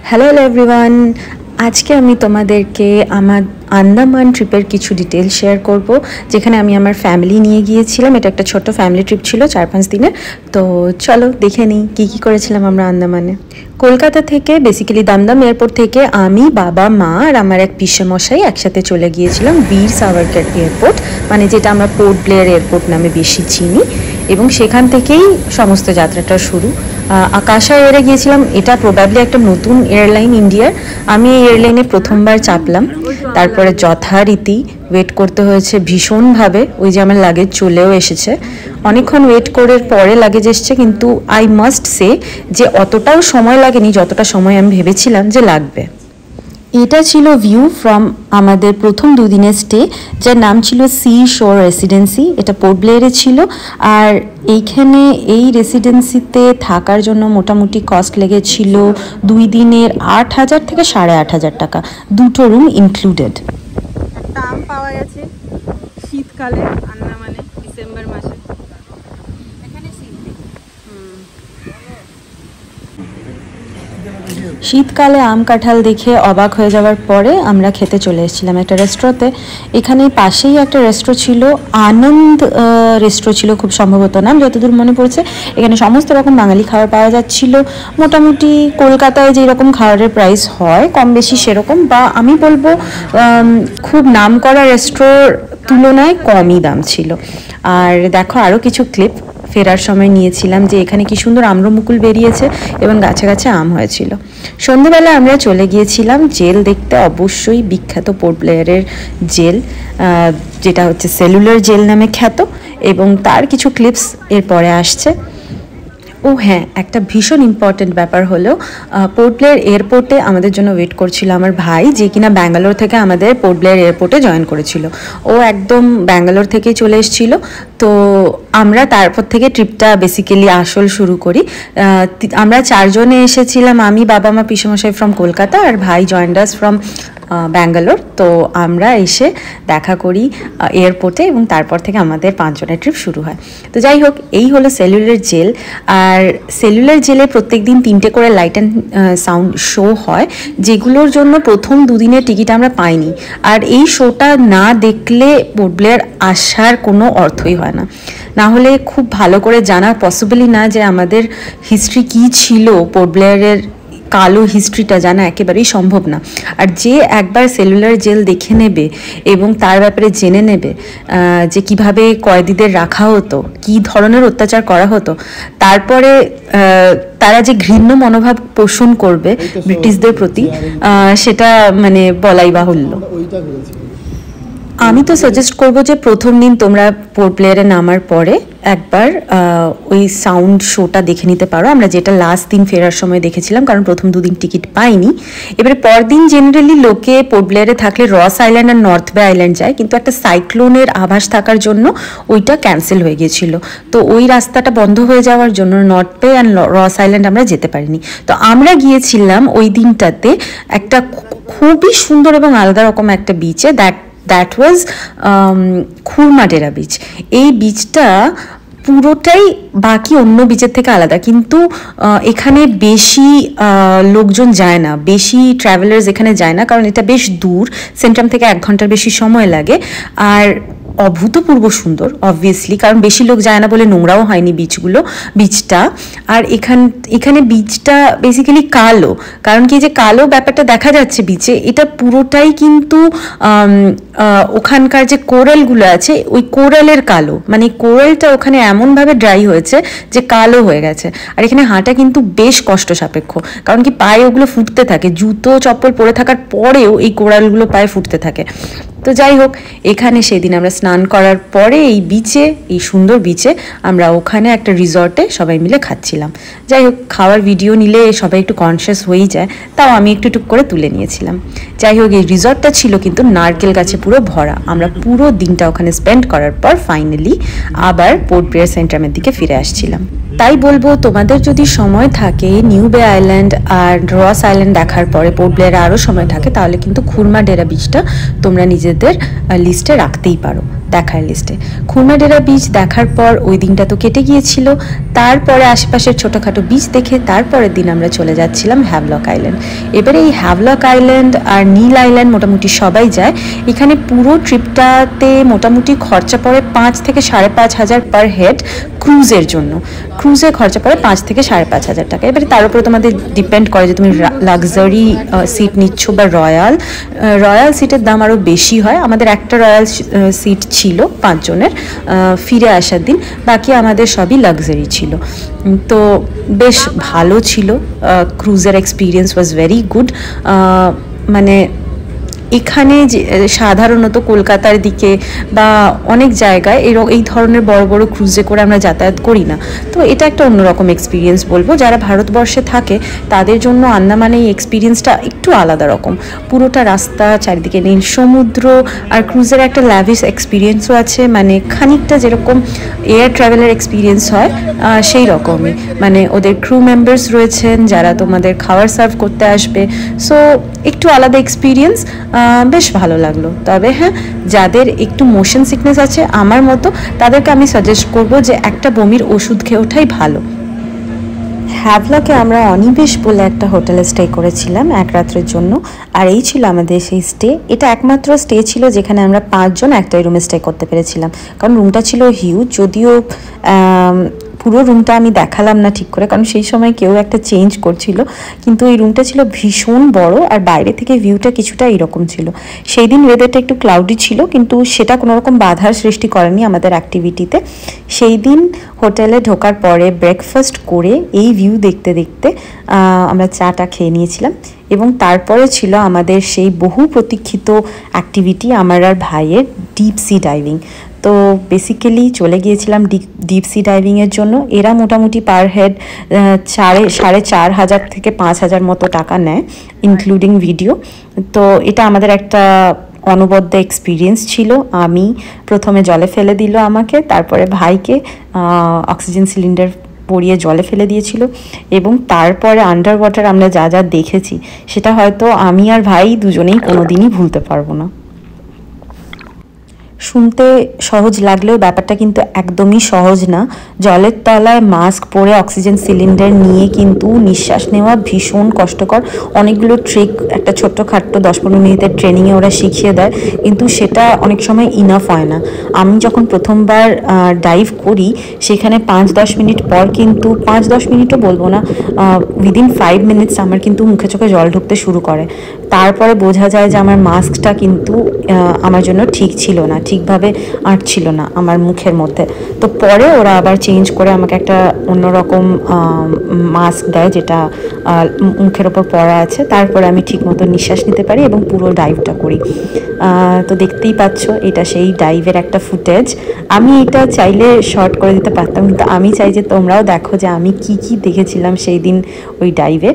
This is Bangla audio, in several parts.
হ্যালো এভরিওয়ান, আজকে আমি তোমাদেরকে আমার আন্দামান ট্রিপের কিছু ডিটেলস শেয়ার করব, যেখানে আমি আমার ফ্যামিলি নিয়ে গিয়েছিলাম। এটা একটা ছোট্ট ফ্যামিলি ট্রিপ ছিল 4-5 দিনের। তো চলো দেখে নিই কী করেছিলাম আমরা আন্দামানে। কলকাতা থেকে বেসিক্যালি দমদম এয়ারপোর্ট থেকে আমি, বাবা, মা আর আমার এক পিসেমশাই একসাথে চলে গিয়েছিলাম বীর সাভারকার এয়ারপোর্ট, মানে যেটা আমরা পোর্ট ব্লেয়ার এয়ারপোর্ট নামে বেশি চিনি, এবং সেখান থেকেই সমস্ত যাত্রাটা শুরু। আকাশা এয়ারে গিয়েছিলাম। এটা প্রবাবলি একটা নতুন এয়ারলাইন ইন্ডিয়ার। আমি এই এয়ারলাইনে প্রথমবার চাপলাম। তারপরে যথারীতি ওয়েট করতে হয়েছে ভীষণভাবে। ওই যে আমার লাগেজ চলেও এসেছে, অনেকক্ষণ ওয়েট করার পরে লাগেজ এসছে, কিন্তু আই মাস্ট সে যে অতটাও সময় লাগেনি যতটা সময় আমি ভেবেছিলাম যে লাগবে। এটা ছিল ভিউ ফ্রম আমাদের প্রথম দুদিনের স্টে, যার নাম ছিল সি শোর রেসিডেন্সি। এটা পোর্ট ব্লেয়ারে ছিল। আর এইখানে এই রেসিডেন্সিতে থাকার জন্য মোটামুটি কস্ট লেগেছিল 2 দিনের 8,000 থেকে 8,500 টাকা, দুটো রুম ইনক্লুডেড। একটা আম পাওয়া গেছে শীতকালে আন্দামানে, ডিসেম্বর মাসে। শীতকালে আম কাঁঠাল দেখে অবাক হয়ে যাওয়ার পরে আমরা খেতে চলে এসেছিলাম একটা রেস্টুরেন্টে। এখানে পাশেই একটা রেস্টুরেন্ট ছিল, আনন্দ রেস্টুরেন্ট ছিল খুব সম্ভবত নাম, যতদূর মনে পড়ছে। এখানে সমস্ত রকম বাঙালি খাবার পাওয়া যাচ্ছিল, মোটামুটি কলকাতায় যেরকম খাবারের প্রাইস হয় কম বেশি সেরকম, বা আমি বলবো খুব নাম করা রেস্টুরেন্ট তুলনায় কমই দাম ছিল। আর দেখো আরও কিছু ক্লিপ ফেরার সময় নিয়েছিলাম, যে এখানে কি সুন্দর আম্রমুকুল বেরিয়েছে এবং গাছে গাছে আম হয়েছিল। সন্ধ্যেবেলা আমরা চলে গিয়েছিলাম জেল দেখতে, অবশ্যই বিখ্যাত পোর্ট ব্লেয়ারের জেল, যেটা হচ্ছে সেলুলার জেল নামে খ্যাত, এবং তার কিছু ক্লিপস এরপরে আসছে। ও হ্যাঁ, একটা ভীষণ ইম্পর্টেন্ট ব্যাপার হলো, পোর্ট ব্লেয়ার এয়ারপোর্টে আমাদের জন্য ওয়েট করছিল আমার ভাই, যে কিনা ব্যাঙ্গালোর থেকে আমাদের পোর্ট ব্লেয়ার এয়ারপোর্টে জয়েন করেছিল। ও একদম ব্যাঙ্গালোর থেকেই চলে এসেছিল। তো আমরা তারপর থেকে ট্রিপটা বেসিক্যালি আসল শুরু করি। আমরা 4 জনে এসেছিলাম, আমি, বাবা, মা, পিসেমশাই ফ্রম কলকাতা, আর ভাই জয়েন্ড আস ফ্রম ব্যাঙ্গালোর। তো আমরা এসে দেখা করি এয়ারপোর্টে, এবং তারপর থেকে আমাদের 5 জনের ট্রিপ শুরু হয়। তো যাই হোক, এই হলো সেলুলার জেল। আর সেলুলার জেলে প্রত্যেক দিন 3টে করে লাইট অ্যান্ড সাউন্ড শো হয়, যেগুলোর জন্য প্রথম 2 দিনের টিকিট আমরা পাইনি। আর এই শোটা না দেখলে পোর্ট ব্লেয়ার আসার কোনো অর্থই হয় না। না হলে খুব ভালো করে জানা পসিবলই না যে আমাদের হিস্ট্রি কী ছিল, পোর্ট ব্লেয়ারের কালো হিস্ট্রিটা জানা একেবারেই সম্ভব না। আর যে একবার সেলুলার জেল দেখে নেবে এবং তার ব্যাপারে জেনে নেবে যে কিভাবে কয়েদিদের রাখা হতো, কী ধরনের অত্যাচার করা হতো, তারপরে তারা যে ঘৃণ্য মনোভাব পোষণ করবে ব্রিটিশদের প্রতি, সেটা মানে বলাই বাহুল্য। আমি তো সাজেস্ট করব যে প্রথম দিন তোমরা পোর্ট ব্লেয়ারে নামার পরে একবার ওই সাউন্ড শোটা দেখে নিতে পারো, আমরা যেটা লাস্ট দিন ফেরার সময় দেখেছিলাম, কারণ প্রথম 2 দিন টিকিট পাইনি। এবারে পরদিন জেনারেলি লোকে পোর্ট ব্লেয়ারে থাকলে রস আইল্যান্ড আর নর্থ বে আইল্যান্ড যায়, কিন্তু একটা সাইক্লোনের আভাস থাকার জন্য ওইটা ক্যান্সেল হয়ে গিয়েছিল। তো ওই রাস্তাটা বন্ধ হয়ে যাওয়ার জন্য নর্থ বে আর রস আইল্যান্ড আমরা যেতে পারিনি। তো আমরা গিয়েছিলাম ওই দিনটাতে একটা খুবই সুন্দর এবং আলাদা রকম একটা বিচে, দ্যাট ওয়াজ খুরমাডেরা বিচ। এই বিচটা পুরোটাই বাকি অন্য বিচের থেকে আলাদা, কিন্তু এখানে বেশি লোকজন যায় না, বেশি ট্রাভেলার্স এখানে যায় না, কারণ এটা বেশ দূর, সেন্ট্রাম থেকে 1 ঘন্টার বেশি সময় লাগে। আর অভূতপূর্ব সুন্দর অবভিয়াসলি, কারণ বেশি লোক যায় না বলে নোংরাও হয়নি বিচটা। আর এখানে বিচটা বেসিক্যালি কালো, কারণ কি যে কালো ব্যাপারটা দেখা যাচ্ছে বিচে, এটা পুরোটাই কিন্তু ওখানকার যে কোরালগুলো আছে ওই কোরালের কালো, মানে কোরালটা ওখানে এমনভাবে ড্রাই হয়েছে যে কালো হয়ে গেছে। আর এখানে হাঁটা কিন্তু বেশ কষ্ট সাপেক্ষ, কারণ কি পায়ে ওগুলো ফুটতে থাকে, জুতো চপ্পল পরে থাকার পরেও এই কোরালগুলো পায়ে ফুটতে থাকে। তো যাই হোক, এখানে সেদিন আমরা স্নান করার পরে এই বিচে, এই সুন্দর বিচে, আমরা ওখানে একটা রিসর্টে সবাই মিলে খাচ্ছিলাম। যাই হোক, খাওয়ার ভিডিও নিলে সবাই একটু কনসিয়াস হয়েই যায়, তাও আমি একটু করে তুলে নিয়েছিলাম। যাই হোক, এই রিসর্টটা ছিল কিন্তু নারকেল গাছে পুরো ভরা। আমরা পুরো দিনটা ওখানে স্পেন্ড করার পর ফাইনালি আবার পোর্ট ব্লেয়ার সেন্ট্রামের দিকে ফিরে আসছিলাম। তাই বলবো, তোমাদের যদি সময় থাকে নিউ বে আইল্যান্ড আর রস আইল্যান্ড দেখার পরে পোর্ট ব্লেয়ারে আরও সময় থাকে, তাহলে কিন্তু খুরমাডেরা বিচটা তোমরা নিজে নিজেদের লিস্টে রাখতেই পারো, দেখার লিস্টে। খুরমাডেরা বিচ দেখার পর ওই দিনটা তো কেটে গিয়েছিল। তারপরে আশেপাশের ছোটোখাটো বিচ দেখে তারপরের দিন আমরা চলে যাচ্ছিলাম হ্যাভলক আইল্যান্ড। এবারে এই হ্যাভলক আইল্যান্ড আর নীল আইল্যান্ড মোটামুটি সবাই যায়। এখানে পুরো ট্রিপটাতে মোটামুটি খরচা পড়ে 5 থেকে 5,500 পার হেড ক্রুজের জন্য। ক্রুজের খরচা পড়ে 5 থেকে 5,500 টাকা। এবারে তার উপরে তোমাদের ডিপেন্ড করে যে তুমি লাক্সারি সিট নিচ্ছ বা রয়্যাল। রয়্যাল সিটের দাম আরও বেশি হয়। আমাদের একটা রয়্যাল সিট ছিল 5 জনের ফিরে আসার দিন, বাকি আমাদের সবই লাক্সারি ছিল। তো বেশ ভালো ছিল, ক্রুজের এক্সপিরিয়েন্স ওয়াজ ভেরি গুড। মানে এখানে যে সাধারণত কলকাতার দিকে বা অনেক জায়গায় এই ধরনের বড় বড় ক্রুজে করে আমরা যাতায়াত করি না। তো এটা একটা অন্যরকম এক্সপিরিয়েন্স বলবো। যারা ভারতবর্ষে থাকে তাদের জন্য আন্দামানে এই এক্সপিরিয়েন্সটা একটু আলাদা রকম। পুরোটা রাস্তা, চারিদিকে নীল সমুদ্র, আর ক্রুজের একটা ল্যাভিশ এক্সপিরিয়েন্সও আছে। মানে খানিকটা যেরকম এয়ার ট্রাভেলের এক্সপিরিয়েন্স হয় সেই রকমই। মানে ওদের ক্রু মেম্বার্স রয়েছেন যারা তোমাদের খাবার সার্ভ করতে আসবে। সো একটু আলাদা এক্সপিরিয়েন্স, বেশ ভালো লাগলো। তবে হ্যাঁ, যাদের একটু মোশন সিকনেস আছে আমার মতো, তাদেরকে আমি সাজেস্ট করব যে একটা বমির ওষুধ খেয়ে ওঠাই ভালো। হ্যাভলকে আমরা অনিবেশ বলে একটা হোটেলে স্টে করেছিলাম 1 রাত্রের জন্য। আর এই ছিল আমাদের সেই স্টে। এটা একমাত্র স্টে ছিল যেখানে আমরা 5 জন একটাই রুমে স্টে করতে পেরেছিলাম, কারণ রুমটা ছিল হিউজ। যদিও পুরো রুমটা আমি দেখালাম না ঠিক করে, কারণ সেই সময় কেউ একটা চেঞ্জ করছিল, কিন্তু এই রুমটা ছিল ভীষণ বড়। আর বাইরে থেকে ভিউটা কিছুটা এরকম ছিল। সেই দিন ওয়েদারটা একটু ক্লাউডি ছিল, কিন্তু সেটা কোনো রকম বাধার সৃষ্টি করেনি আমাদের অ্যাক্টিভিটিতে। সেই দিন হোটেলে ঢোকার পরে ব্রেকফাস্ট করে এই ভিউ দেখতে দেখতে আমরা চাটা খেয়ে নিয়েছিলাম। এবং তারপরে ছিল আমাদের সেই বহু প্রতীক্ষিত অ্যাক্টিভিটি আমার আর ভাইয়ের ডিপ সি ডাইভিং। তো বেসিক্যালি চলে গিয়েছিলাম ডিপ সি ডাইভিংয়ের জন্য। এরা মোটামুটি পার হেড 4,500 থেকে 5,000 মতো টাকা নেয়, ইনক্লুডিং ভিডিও। তো এটা আমাদের একটা অনবদ্য এক্সপিরিয়েন্স ছিল। আমি প্রথমে জলে ফেলে দিল আমাকে, তারপরে ভাইকে অক্সিজেন সিলিন্ডার পরিয়ে জলে ফেলে দিয়েছিল। এবং তারপরে আন্ডার ওয়াটার আমরা যা যা দেখেছি সেটা হয়তো আমি আর ভাই দুজনেই কোনোদিনই ভুলতে পারবো না। শুনতে সহজ লাগলেও ব্যাপারটা কিন্তু একদমই সহজ না। জলের তলায় মাস্ক পরে অক্সিজেন সিলিন্ডার নিয়ে কিন্তু নিঃশ্বাস নেওয়া ভীষণ কষ্টকর। অনেকগুলো ট্রিক একটা ছোট্টখাট্টো 10-15 মিনিটের ট্রেনিংয়ে ওরা শিখিয়ে দেয়, কিন্তু সেটা অনেক সময় ইনাফ হয় না। আমি যখন প্রথমবার ডাইভ করি সেখানে 5-10 মিনিট পর কিন্তু 5-10 মিনিটও বলবো না, উইদিন 5 মিনিটস আমার কিন্তু মুখে চোখে জল ঢুকতে শুরু করে। তারপরে বোঝা যায় যে আমার মাস্কটা কিন্তু আমার জন্য ঠিক ছিল না, ঠিকভাবে আঁটছিল না আমার মুখের মধ্যে। তো পরে ওরা আবার চেঞ্জ করে আমাকে একটা অন্যরকম মাস্ক দেয় যেটা মুখের ওপর পরা আছে। তারপরে আমি ঠিক মতো নিঃশ্বাস নিতে পারি এবং পুরো ডাইভটা করি। তো দেখতেই পাচ্ছ এটা সেই ডাইভের একটা ফুটেজ। আমি এটা চাইলে শর্ট করে দিতে পারতাম, কিন্তু আমি চাই যে তোমরাও দেখো যে আমি কি কি দেখেছিলাম সেই দিন ওই ডাইভে।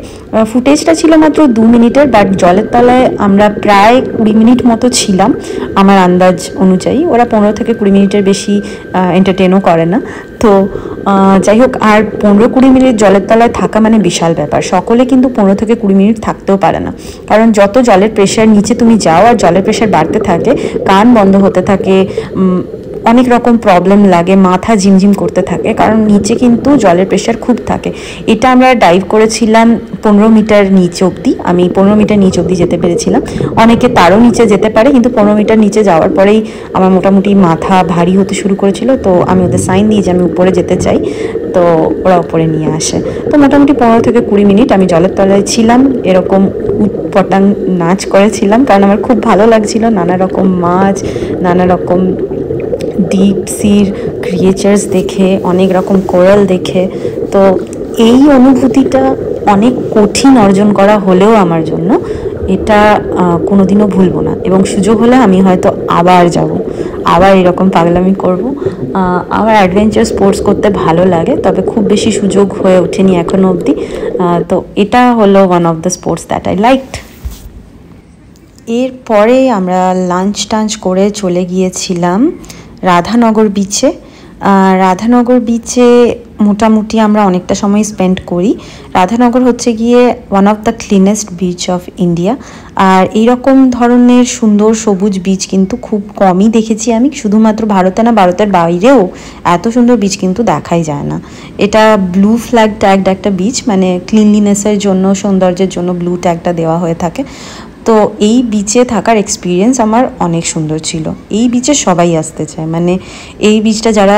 ফুটেজটা ছিল মাত্র 2 মিনিটের, বাট জলের তলায় আমরা প্রায় 20 মিনিট মতো ছিলাম আমার আন্দাজ অনুযায়ী। ওরা 15 থেকে 20 মিনিটের বেশি এন্টারটেনও করে না। তো যাই হোক, আর 15-20 মিনিট জলের তলায় থাকা মানে বিশাল ব্যাপার। সকলে কিন্তু 15 থেকে 20 মিনিট থাকতেও পারে না, কারণ যত জলের প্রেশার নিচে তুমি যাও আর জলের প্রেশার বাড়তে থাকে, কান বন্ধ হতে থাকে, অনেক রকম প্রবলেম লাগে, মাথা ঝিমঝিম করতে থাকে, কারণ নিচে কিন্তু জলের প্রেশার খুব থাকে। এটা আমরা ডাইভ করেছিলাম 15 মিটার নিচে অবধি। আমি 15 মিটার নিচে অবধি যেতে পেরেছিলাম। অনেকে তারও নিচে যেতে পারে, কিন্তু 15 মিটার নিচে যাওয়ার পরেই আমার মোটামুটি মাথা ভারী হতে শুরু করেছিল। তো আমি ওদের সাইন দিই যে আমি উপরে যেতে চাই, তো ওরা উপরে নিয়ে আসে। তো মোটামুটি 15 থেকে 20 মিনিট আমি জলের তলায় ছিলাম, এরকম উটপটাং নাচ করেছিলাম, কারণ আমার খুব ভালো লাগছিল নানা রকম মাছ, নানা রকম ডিপ সির ক্রিয়েচার্স দেখে, অনেক রকম কোরাল দেখে। তো এই অনুভূতিটা অনেক কঠিন অর্জন করা হলেও আমার জন্য এটা কোনোদিনও ভুলবো না। এবং সুযোগ হলে আমি হয়তো আবার যাব, আবার এরকম পাগলামি করব। আমার অ্যাডভেঞ্চার স্পোর্টস করতে ভালো লাগে, তবে খুব বেশি সুযোগ হয়ে ওঠেনি এখনো অবধি। তো এটা হলো one of the sports that I liked. এরপরে আমরা লাঞ্চ টাঞ্চ করে চলে গিয়েছিলাম রাধানগর বিচে। রাধানগর বিচে মোটামুটি আমরা অনেকটা সময় স্পেন্ড করি। রাধানগর হচ্ছে গিয়ে one of the cleanest beach of India. আর এইরকম ধরনের সুন্দর সবুজ বিচ কিন্তু খুব কমই দেখেছি আমি, শুধুমাত্র ভারতে না, ভারতের বাইরেও এত সুন্দর বিচ কিন্তু দেখাই যায় না। এটা ব্লু ফ্ল্যাগ ট্যাগড একটা বিচ, মানে ক্লিনলিনেসের জন্য, সৌন্দর্যের জন্য ব্লু ট্যাগটা দেওয়া হয়ে থাকে। তো এই বিচে থাকার এক্সপিরিয়েন্স আমার অনেক সুন্দর ছিল। এই বিচে সবাই আসতে চায়, মানে এই বিচটা যারা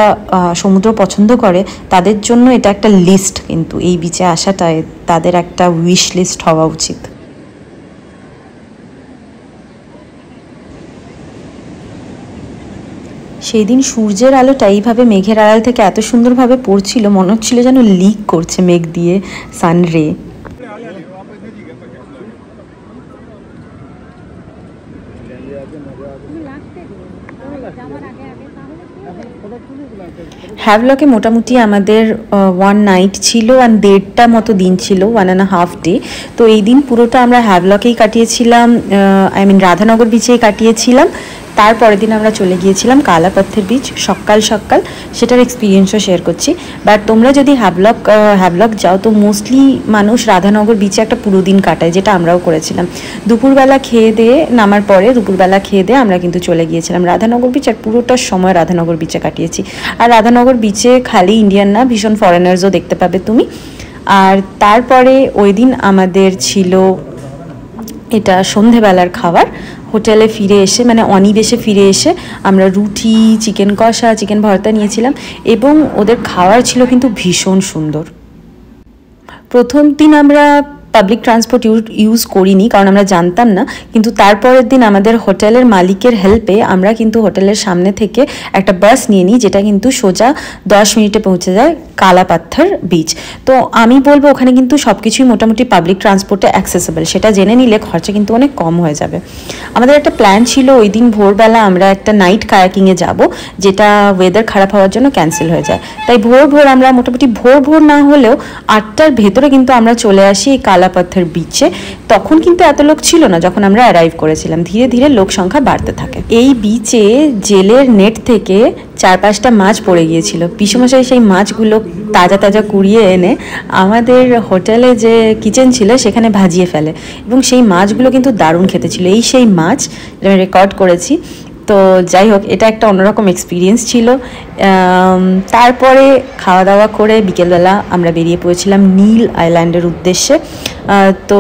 সমুদ্র পছন্দ করে তাদের জন্য এটা একটা লিস্ট, কিন্তু এই বিচে আসাটায় তাদের একটা উইশ লিস্ট হওয়া উচিত। সেই দিন সূর্যের আলোটা এইভাবে মেঘের আড়াল থেকে এত সুন্দরভাবে পড়ছিল, মনে হচ্ছিল যেন লিক করছে মেঘ দিয়ে সানরে। হ্যাভলকে মোটামুটি আমাদের 1 নাইট ছিল আর 1.5টা মতো দিন ছিল, 1.5 ডে। তো এই দিন পুরোটা আমরা হ্যাভলকেই কাটিয়েছিলাম, রাধানগর বিচেই কাটিয়েছিলাম। তারপরের দিন আমরা চলে গিয়েছিলাম কালাপাথর বিচ সকাল সকাল, সেটার এক্সপিরিয়েন্সও শেয়ার করছি। বাট তোমরা যদি হ্যাভলক যাও তো মোস্টলি মানুষ রাধানগর বিচে একটা পুরো দিন কাটায়, যেটা আমরাও করেছিলাম। দুপুরবেলা খেয়ে দিয়ে নামার পরে দুপুরবেলা খেয়ে দিয়ে আমরা কিন্তু চলে গিয়েছিলাম রাধানগর বিচ, আর পুরোটা সময় রাধানগর বিচে কাটিয়েছি। আর রাধানগর বিচে খালি ইন্ডিয়ান না, ভীষণ ফরেনার্সও দেখতে পাবে তুমি। আর তারপরে ওই দিন আমাদের ছিল এটা সন্ধেবেলার খাবার। হোটেলে ফিরে এসে, মানে অনিবেশে ফিরে এসে আমরা রুটি, চিকেন কষা, চিকেন ভর্তা নিয়েছিলাম এবং ওদের খাবার ছিল কিন্তু ভীষণ সুন্দর। প্রথম দিন আমরা পাবলিক ট্রান্সপোর্ট ইউজ করিনি, কারণ আমরা জানতাম না। কিন্তু তারপরের দিন আমাদের হোটেলের মালিকের হেল্পে আমরা কিন্তু হোটেলের সামনে থেকে একটা বাস নিয়ে নিই, যেটা কিন্তু সোজা 10 মিনিটে পৌঁছে যায় কালাপাথর বিচ। তো আমি বলবো ওখানে কিন্তু সব কিছুই মোটামুটি পাবলিক ট্রান্সপোর্টে অ্যাক্সেসেবল, সেটা জেনে নিলে খরচা কিন্তু অনেক কম হয়ে যাবে। আমাদের একটা প্ল্যান ছিল ওই দিন ভোরবেলা আমরা একটা নাইট কায়াকিংয়ে যাব, যেটা ওয়েদার খারাপ হওয়ার জন্য ক্যান্সেল হয়ে যায়। তাই ভোর আমরা মোটামুটি ভোর না হলেও 8টার ভেতরে কিন্তু আমরা চলে আসি কালাপাথর বিচে। তখন কিন্তু এত লোক ছিল না যখন আমরা অ্যারাইভ করেছিলাম, ধীরে ধীরে লোক সংখ্যা বাড়তে থাকে। এই বিচে জেলের নেট থেকে 4-5টা মাছ পড়ে গিয়েছিল। পিসমশাই সেই মাছগুলো তাজা কুড়িয়ে এনে আমাদের হোটেলে যে কিচেন ছিল সেখানে ভাজিয়ে ফেলে, এবং সেই মাছগুলো কিন্তু দারুণ খেতে ছিল। এই সেই মাছ আমি রেকর্ড করেছি। তো যাই হোক, এটা একটা অন্যরকম এক্সপিরিয়েন্স ছিল। তারপরে খাওয়া দাওয়া করে বিকেলবেলা আমরা বেরিয়ে পড়েছিলাম নীল আইল্যান্ডের উদ্দেশ্যে। তো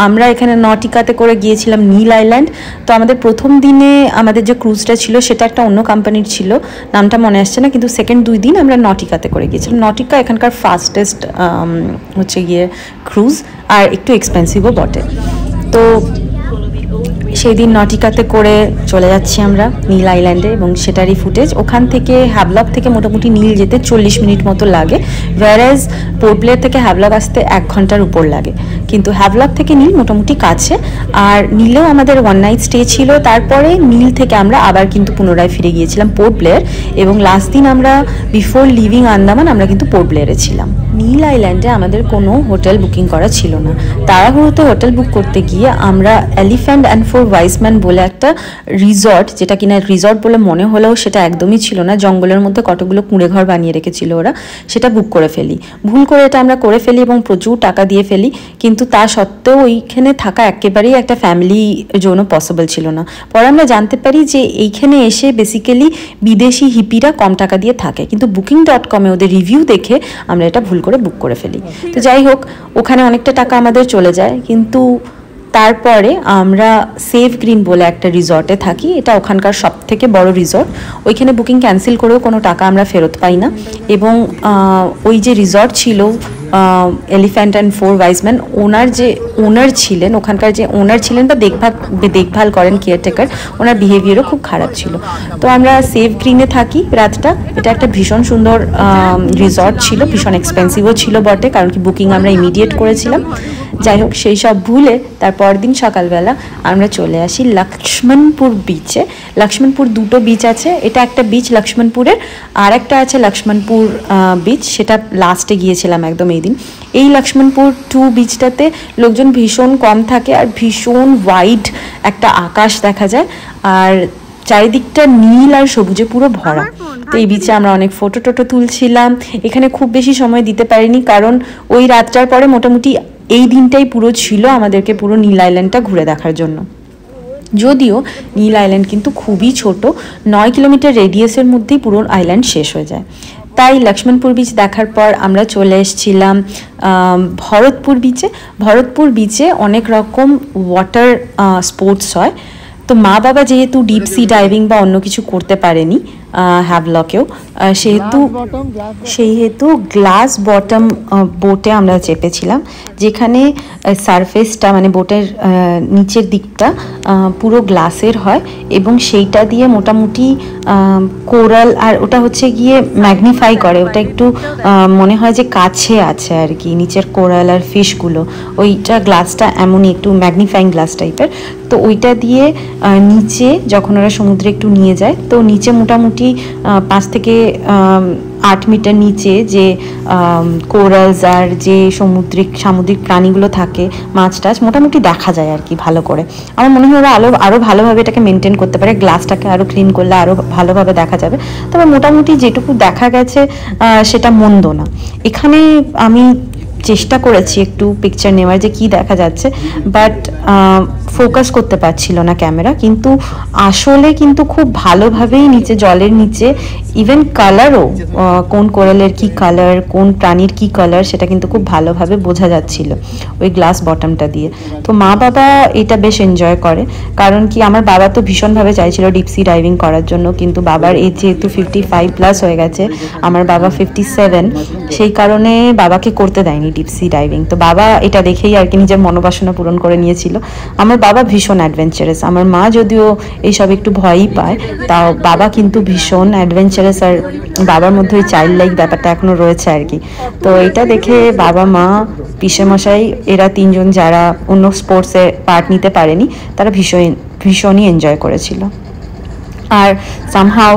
আমরা এখানে নটিকাতে করে গিয়েছিলাম নীল আইল্যান্ড। তো আমাদের প্রথম দিনে আমাদের যে ক্রুজটা ছিল সেটা একটা অন্য কোম্পানির ছিল, নামটা মনে আসছে না, কিন্তু সেকেন্ড 2 দিন আমরা নটিকাতে করে গিয়েছিলাম। নটিকা এখানকার ফাস্টেস্ট হচ্ছে গিয়ে ক্রুজ, আর একটু এক্সপেন্সিভও বটে। তো সেই দিন নটিকাতে করে চলে যাচ্ছি আমরা নীল আইল্যান্ডে, এবং সেটারই ফুটেজ। ওখান থেকে হ্যাভলক থেকে মোটামুটি নীল যেতে 40 মিনিট মতো লাগে, ওয়্যারএজ পোর্ট ব্লেয়ার থেকে হ্যাভলক আসতে 1 ঘন্টার উপর লাগে। কিন্তু হ্যাভলক থেকে নীল মোটামুটি কাছে। আর নীলেও আমাদের 1 নাইট স্টে ছিল। তারপরে নীল থেকে আমরা আবার কিন্তু পুনরায় ফিরে গিয়েছিলাম পোর্ট ব্লেয়ার, এবং লাস্ট দিন আমরা বিফোর লিভিং আন্দামান আমরা কিন্তু পোর্ট ব্লেয়ারে ছিলাম। নীল আইল্যান্ডে আমাদের কোনো হোটেল বুকিং করা ছিল না। তাড়াহুড়োতে হোটেল বুক করতে গিয়ে আমরা এলিফ্যান্ট অ্যান্ড 4 ওয়াইসম্যান বলে একটা রিসর্ট, যেটা কিনা রিসর্ট বলে মনে হলেও সেটা একদমই ছিল না, জঙ্গলের মধ্যে কতগুলো কুঁড়ে ঘর বানিয়ে রেখেছিল ওরা, সেটা বুক করে ফেলি। ভুল করে এটা আমরা করে ফেলি এবং প্রচুর টাকা দিয়ে ফেলি। কিন্তু তা সত্ত্বেও ওইখানে থাকা একেবারেই একটা ফ্যামিলি জন্য পসিবল ছিল না। পরে আমরা জানতে পারি যে এইখানে এসে বেসিক্যালি বিদেশি হিপিরা কম টাকা দিয়ে থাকে, কিন্তু Booking.com ওদের রিভিউ দেখে আমরা এটা ভুল করে বুক করে ফেলি। তো যাই হোক, ওখানে অনেকটা টাকা আমাদের চলে যায়। কিন্তু তারপরে আমরা সেভ গ্রিন বলে একটা রিসর্টে থাকি, এটা ওখানকার সব থেকে বড় রিসর্ট। ওইখানে বুকিং ক্যান্সেল করেও কোনো টাকা আমরা ফেরত পাই না। এবং ওই যে রিসর্ট ছিল এলিফ্যান্ট অ্যান্ড 4 ওয়াইসম্যান, ওনার ছিলেন, ওখানকার যে ওনার ছিলেন বা দেখভাল করেন কেয়ারটেকার, ওনার বিহেভিয়ারও খুব খারাপ ছিল। তো আমরা সেভ গ্রিনে থাকি রাতটা। এটা একটা ভীষণ সুন্দর রিসর্ট ছিল, ভীষণ এক্সপেন্সিভও ছিল বটে, কারণ কি বুকিং আমরা ইমিডিয়েট করেছিলাম। যাই হোক, সেই সব ভুলে তারপর দিন সকালবেলা আমরা চলে আসি লক্ষ্মণপুর বিচে। লক্ষ্মণপুর 2টো বিচ আছে, এটা একটা বিচ লক্ষ্মণপুরের, আর একটা আছে লক্ষ্মণপুর বিচ, সেটা লাস্টে গিয়েছিলাম একদম এই দিন। এই লক্ষ্মণপুর 2 বিচটাতে লোকজন ভীষণ কম থাকে, আর ভীষণ ওয়াইড একটা আকাশ দেখা যায়। আর চারিদিকটা নীল আর সবুজে পুরো ভরা। তো এই বিচে আমরা অনেক ফটো টোটো তুলছিলাম। এখানে খুব বেশি সময় দিতে পারিনি, কারণ ওই রাতটার পরে মোটামুটি এই দিনটাই পুরো ছিল আমাদেরকে পুরো নীল আইল্যান্ডটা ঘুরে দেখার জন্য। যদিও নীল আইল্যান্ড কিন্তু খুবই ছোট, 9 কিলোমিটার রেডিয়াসের মধ্যেই পুরো আইল্যান্ড শেষ হয়ে যায়। তাই লক্ষ্মণপুর বিচ দেখার পর আমরা চলে এসেছিলাম ভরতপুর বিচে। ভরতপুর বিচে অনেক রকম ওয়াটার স্পোর্টস হয়। তো মা বাবা যেহেতু ডিপ সি ডাইভিং বা অন্য কিছু করতে পারেনি হ্যাভলকেও, সেহেতু গ্লাস বটম বোটে আমরা চেপেছিলাম, যেখানে সারফেসটা মানে বোটের নিচের দিকটা পুরো গ্লাসের হয় এবং সেইটা দিয়ে মোটামুটি কোরাল, আর ওটা হচ্ছে গিয়ে ম্যাগনিফাই করে, ওটা একটু মনে হয় যে কাছে আছে আর কি নিচের কোরাল আর ফিশগুলো। ওইটা গ্লাসটা এমনই একটু ম্যাগনিফাইং গ্লাস টাইপের। তো ওইটা দিয়ে নিচে যখন ওরা সমুদ্রে একটু নিয়ে যায়, তো নিচে মোটামুটি 5 থেকে 8 মিটার নিচে যে কোরালস আর যে সামুদ্রিক প্রাণীগুলো থাকে, মাছ টাছ মোটামুটি দেখা যায় আর কি ভালো করে। আমার মনে হয় ওরা আরও ভালোভাবে এটাকে মেনটেন করতে পারে, গ্লাসটাকে আরও ক্লিন করলে আরও ভালোভাবে দেখা যাবে। তবে মোটামুটি যেটুকু দেখা গেছে সেটা মন্দ না। এখানে আমি চেষ্টা করেছি একটু পিকচার নেওয়ার যে কি দেখা যাচ্ছে, বাট ফোকাস করতে পারছিল না ক্যামেরা। কিন্তু আসলে কিন্তু খুব ভালোভাবেই নিচে জলের নিচে ইভেন কালারও, কোন কোরালের কি কালার, কোন প্রাণীর কি কালার, সেটা কিন্তু খুব ভালোভাবে বোঝা যাচ্ছিল ওই গ্লাস বটমটা দিয়ে। তো মা বাবা এটা বেশ এনজয় করে, কারণ কি আমার বাবা তো ভীষণভাবে চাইছিল ডিপসি ডাইভিং করার জন্য, কিন্তু বাবার এজ যেহেতু 55+ হয়ে গেছে, আমার বাবা 57, সেই কারণে বাবাকে করতে দেয়নি ডিপসি ডাইভিং। তো বাবা এটা দেখেই আর কি নিজের মনোবাসনা পূরণ করে নিয়েছিল। আমার বাবা ভীষণ অ্যাডভেঞ্চারাস, আমার মা যদিও এইসব একটু ভয়ই পায়, তাও বাবা কিন্তু ভীষণ অ্যাডভেঞ্চারাস, আর বাবার মধ্যে ওই চাইল্ড লাইক ব্যাপারটা এখনো রয়েছে আর কি। তো এটা দেখে বাবা, মা, পিসেমশাই এরা 3 জন যারা অন্য স্পোর্টসে পার্ট নিতে পারেনি, তারা ভীষণই এনজয় করেছিল। আর সামহাও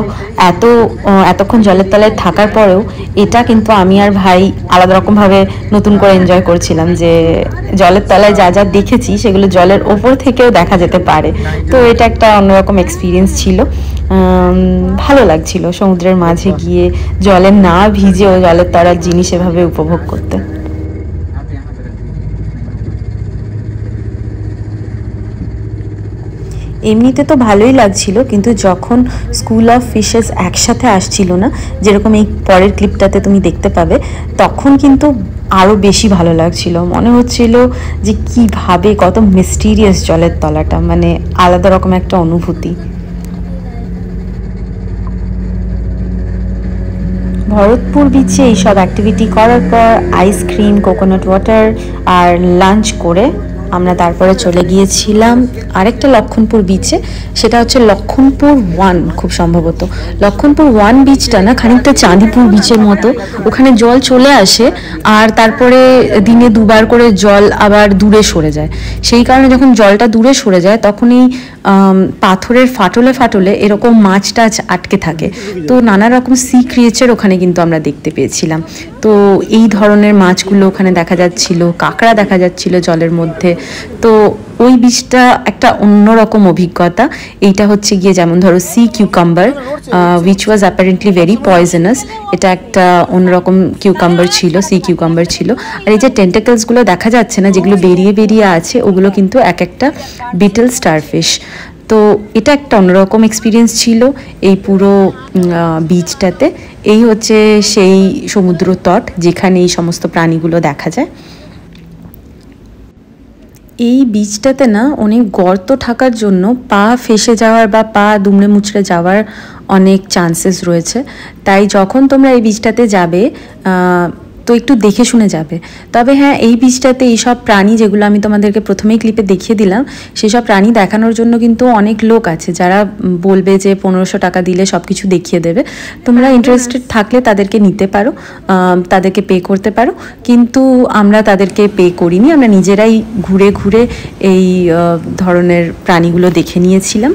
এতক্ষণ জলের তলায় থাকার পরেও এটা কিন্তু আমি আর ভাই আলাদা রকমভাবে নতুন করে এনজয় করছিলাম, যে জলের তলায় যা যা দেখেছি সেগুলো জলের ওপর থেকেও দেখা যেতে পারে। তো এটা একটা অন্যরকম এক্সপিরিয়েন্স ছিল, ভালো লাগছিল সমুদ্রের মাঝে গিয়ে জলে না ভিজেও জলের তলার জিনিস এভাবে উপভোগ করতে। এমনিতে তো ভালোই লাগছিল, কিন্তু যখন স্কুল অফ ফিশেস একসাথে আসছিল না, যেরকম এই পরের ক্লিপটাতে তুমি দেখতে পাবে, তখন কিন্তু আরও বেশি ভালো লাগছিল। মনে হচ্ছিল যে কিভাবে কত মিস্টিরিয়াস জলের তলাটা, মানে আলাদা রকম একটা অনুভূতি। ভরতপুর বিচে এইসব অ্যাক্টিভিটি করার পর আইসক্রিম, কোকোনাট ওয়াটার আর লাঞ্চ করে আমরা তারপরে চলে গিয়েছিলাম আরেকটা লক্ষণপুর বিচে, সেটা হচ্ছে লক্ষণপুর 1 খুব সম্ভবত। লক্ষণপুর 1 বিচটা না খানিকটা চাঁদিপুর বিচের মতো, ওখানে জল চলে আসে আর তারপরে দিনে 2 বার করে জল আবার দূরে সরে যায়। সেই কারণে যখন জলটা দূরে সরে যায় তখনই পাথরের ফাটলে ফাটলে এরকম মাছ টাছ আটকে থাকে। তো নানা রকম সি ক্রিয়েচার ওখানে কিন্তু আমরা দেখতে পেয়েছিলাম। তো এই ধরনের মাছগুলো ওখানে দেখা যাচ্ছিল, কাঁকড়া দেখা যাচ্ছিল জলের মধ্যে। তো ওই বীজটা একটা অন্যরকম অভিজ্ঞতা। এইটা হচ্ছে গিয়ে যেমন ধরো sea cucumber, which was apparently very poisonous. এটা একটা অন্যরকম কিউকাম্বার ছিল, সি কিউকাম্বার ছিল। আর এই যে টেন্টাকেলসগুলো দেখা যাচ্ছে না, যেগুলো বেরিয়ে বেরিয়ে আছে, ওগুলো কিন্তু এক একটা বিটল স্টারফিশ। তো এটা একটা অন্যরকম এক্সপিরিয়েন্স ছিল এই পুরো বিচটাতে। এই হচ্ছে সেই সমুদ্র তট যেখানে এই সমস্ত প্রাণীগুলো দেখা যায়। এই বিচটাতে না অনেক গর্ত থাকার জন্য পা ফেসে যাওয়ার বা পা দুমড়ে মুচড়ে যাওয়ার অনেক চান্সেস রয়েছে। তাই যখন তোমরা এই বিচটাতে যাবে তো একটু দেখে শুনে যাবে। তবে হ্যাঁ, এই বিচটাতে এইসব প্রাণী যেগুলো আমি তোমাদেরকে প্রথমেই ক্লিপে দেখিয়ে দিলাম, সেসব প্রাণী দেখানোর জন্য কিন্তু অনেক লোক আছে যারা বলবে যে 1500 টাকা দিলে সব কিছু দেখিয়ে দেবে। তোমরা ইন্টারেস্টেড থাকলে তাদেরকে নিতে পারো, তাদেরকে পে করতে পারো। কিন্তু আমরা তাদেরকে পে করিনি, আমরা নিজেরাই ঘুরে ঘুরে এই ধরনের প্রাণীগুলো দেখে নিয়েছিলাম।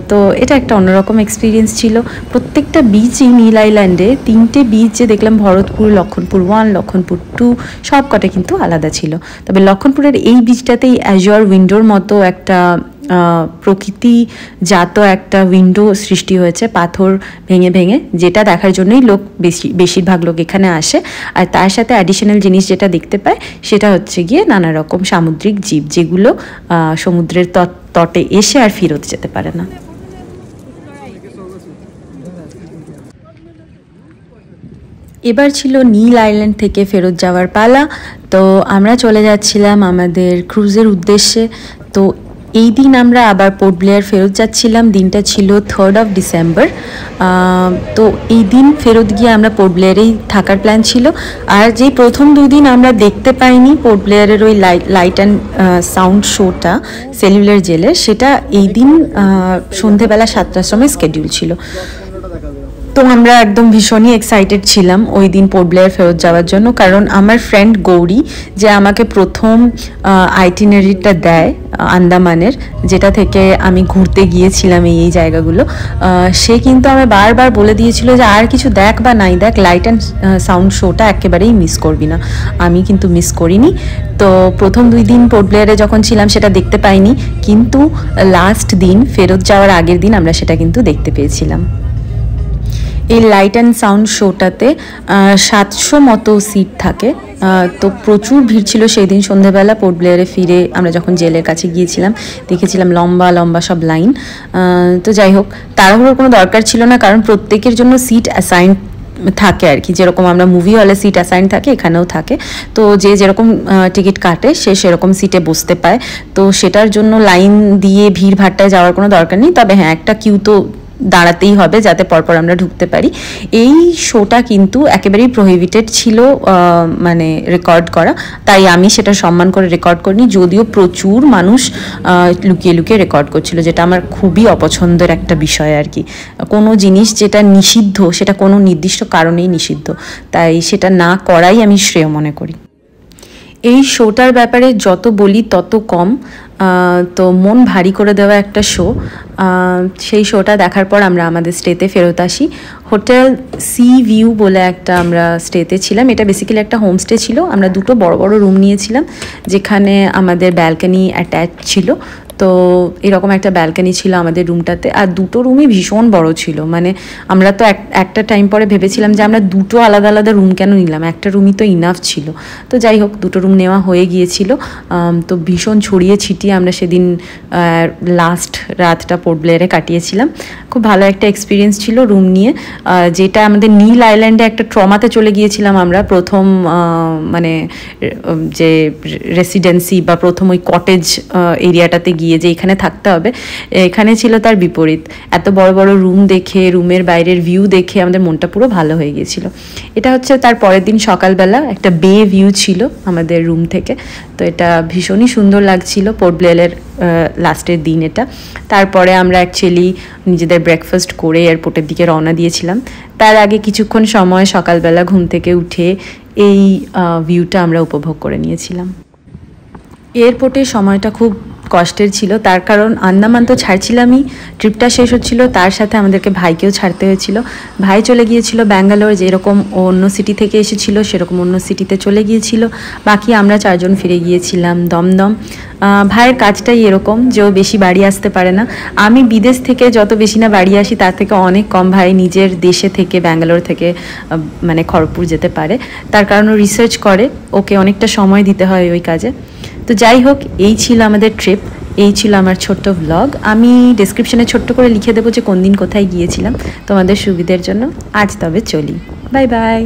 তো এটা একটা অন্যরকম এক্সপিরিয়েন্স ছিল। প্রত্যেকটা বিচই নীল আইল্যান্ডে 3টে বিচ যে দেখলাম, ভরতপুর, লক্ষণপুর 1, লক্ষণপুর 2, সব কটা কিন্তু আলাদা ছিল। তবে লক্ষণপুরের এই বিচটাতেই অ্যাজুয়ার উইন্ডোর মতো একটা প্রকৃতিজাত একটা উইন্ডো সৃষ্টি হয়েছে পাথর ভেঙে ভেঙে, যেটা দেখার জন্যই বেশিরভাগ লোক এখানে আসে। আর তার সাথে অ্যাডিশনাল জিনিস যেটা দেখতে পায় সেটা হচ্ছে গিয়ে নানা রকম সামুদ্রিক জীব, যেগুলো সমুদ্রের তটে এসে আর ফেরত যেতে পারে না। এবার ছিল নীল আইল্যান্ড থেকে ফেরত যাওয়ার পালা। তো আমরা চলে যাচ্ছিলাম আমাদের ক্রুজের উদ্দেশ্যে। তো এই দিন আমরা আবার পোর্ট ব্লেয়ার ফেরত যাচ্ছিলাম। দিনটা ছিল 3rd ডিসেম্বর। তো এই দিন ফেরত গিয়ে আমরা পোর্ট ব্লেয়ারেই থাকার প্ল্যান ছিল। আর যেই প্রথম 2 দিন আমরা দেখতে পাইনি পোর্ট ব্লেয়ারের ওই লাইট অ্যান্ড সাউন্ড শোটা সেলুলার জেলের, সেটা এই দিন সন্ধেবেলা 7টার সময় স্কেডিউল ছিল। তো আমরা একদম ভীষণই এক্সাইটেড ছিলাম ওই দিন পোর্ট ব্লেয়ার ফেরত যাওয়ার জন্য, কারণ আমার ফ্রেন্ড গৌরী, যে আমাকে প্রথম আইটিনারিটা দেয় আন্দামানের, যেটা থেকে আমি ঘুরতে গিয়েছিলাম এই জায়গাগুলো, সে কিন্তু আমায় বারবার বলে দিয়েছিল যে আর কিছু দেখ বা নাই দেখ, লাইট অ্যান্ড সাউন্ড শোটা একেবারেই মিস করবি না। আমি কিন্তু মিস করিনি। তো প্রথম 2 দিন পোর্ট ব্লেয়ারে যখন ছিলাম সেটা দেখতে পাইনি, কিন্তু লাস্ট দিন ফেরত যাওয়ার আগের দিন আমরা সেটা কিন্তু দেখতে পেয়েছিলাম। এই লাইট অ্যান্ড সাউন্ড শোটাতে 700 মতো সিট থাকে। তো প্রচুর ভিড় ছিল সেই দিন সন্ধ্যেবেলা। পোর্ট ব্লেয়ারে ফিরে আমরা যখন জেলের কাছে গিয়েছিলাম দেখেছিলাম লম্বা লম্বা সব লাইন। তো যাই হোক, তাড়াহুড়োর কোনো দরকার ছিল না, কারণ প্রত্যেকের জন্য সিট অ্যাসাইন থাকে আর কি, যেরকম আমরা মুভি হলে সিট অ্যাসাইন থাকে এখানেও থাকে। তো যে যেরকম টিকিট কাটে সে সেরকম সিটে বসতে পায়। তো সেটার জন্য লাইন দিয়ে ভিড় ভাট্টায় যাওয়ার কোনো দরকার নেই। তবে হ্যাঁ, একটা কিউ তো দাঁড়াতেই হবে যাতে পরপর আমরা ঢুকতে পারি। এই শোটা কিন্তু একেবারেই প্রহিবিটেড ছিল মানে রেকর্ড করা, তাই আমি সেটা সম্মান করে রেকর্ড করিনি, যদিও প্রচুর মানুষ লুকিয়ে লুকিয়ে রেকর্ড করছিল, যেটা আমার খুবই অপছন্দের একটা বিষয় আর কি। কোনো জিনিস যেটা নিষিদ্ধ সেটা কোনো নির্দিষ্ট কারণেই নিষিদ্ধ, তাই সেটা না করাই আমি শ্রেয় মনে করি। এই শোটার ব্যাপারে যত বলি তত কম। তো মন ভারী করে দেওয়া একটা শো। সেই শোটা দেখার পর আমরা আমাদের স্টেতে ফেরত আসি। হোটেল সি ভিউ বলে একটা আমরা স্টেতে ছিলাম। এটা বেসিক্যালি একটা হোমস্টে ছিল। আমরা 2টো বড় বড় রুম নিয়েছিলাম, যেখানে আমাদের ব্যালকনি অ্যাটাচ ছিল। তো এরকম একটা ব্যালকনি ছিল আমাদের রুমটাতে, আর 2টো রুমই ভীষণ বড় ছিল। মানে আমরা তো একটা টাইম পরে ভেবেছিলাম যে আমরা 2টো আলাদা আলাদা রুম কেন নিলাম, একটা রুমই তো ইনাফ ছিল। তো যাই হোক, 2টো রুম নেওয়া হয়ে গিয়েছিল। তো ভীষণ ছড়িয়ে ছিটিয়ে আমরা সেদিন লাস্ট রাতটা পোর্ট ব্লেয়ারে কাটিয়েছিলাম। খুব ভালো একটা এক্সপিরিয়েন্স ছিল রুম নিয়ে, যেটা আমাদের নীল আইল্যান্ডে একটা ট্রমাতে চলে গিয়েছিলাম আমরা প্রথম, মানে যে রেসিডেন্সি বা প্রথম ওই কটেজ এরিয়াটাতে গিয়ে যে এখানে থাকতে হবে, এখানে ছিল তার বিপরীত। এত বড় বড় রুম দেখে, রুমের বাইরের ভিউ দেখে আমাদের মনটা পুরো ভালো হয়ে গিয়েছিল। এটা হচ্ছে তার পরের দিন সকালবেলা, একটা বে ভিউ ছিল আমাদের রুম থেকে। তো এটা ভীষণই সুন্দর লাগছিল পোর্ট ব্লেয়ারের লাস্টের দিন এটা। তারপরে আমরা অ্যাকচুয়ালি নিজেদের ব্রেকফাস্ট করে এয়ারপোর্টের দিকে রওনা দিয়েছিলাম। তার আগে কিছুক্ষণ সময় সকালবেলা ঘুম থেকে উঠে এই ভিউটা আমরা উপভোগ করে নিয়েছিলাম। এয়ারপোর্টে সময়টা খুব কষ্টের ছিল, তার কারণ আন্দামান তো ছাড়ছিলামই, ট্রিপটা শেষ হচ্ছিল, তার সাথে আমাদেরকে ভাইকেও ছাড়তে হয়েছিল। ভাই চলে গিয়েছিল ব্যাঙ্গালোর, যেরকম অন্য সিটি থেকে এসেছিল সেরকম অন্য সিটিতে চলে গিয়েছিল। বাকি আমরা 4 জন ফিরে গিয়েছিলাম দমদম। ভাইয়ের কাজটাই এরকম যে ও বেশি বাড়ি আসতে পারে না। আমি বিদেশ থেকে যত বেশি না বাড়ি আসি তার থেকে অনেক কম ভাই নিজের দেশে থেকে, ব্যাঙ্গালোর থেকে মানে খড়গপুর যেতে পারে। তার কারণ ও রিসার্চ করে, ওকে অনেকটা সময় দিতে হয় ওই কাজে। তো যাই হোক, এই ছিল আমাদের ট্রিপ, এই ছিল আমার ছোট্ট ব্লগ। আমি ডেসক্রিপশনে ছোট্ট করে লিখে দেবো যে কোন দিন কোথায় গিয়েছিলাম তোমাদের সুবিধার জন্য। আজ তবে চলি, বাই বাই।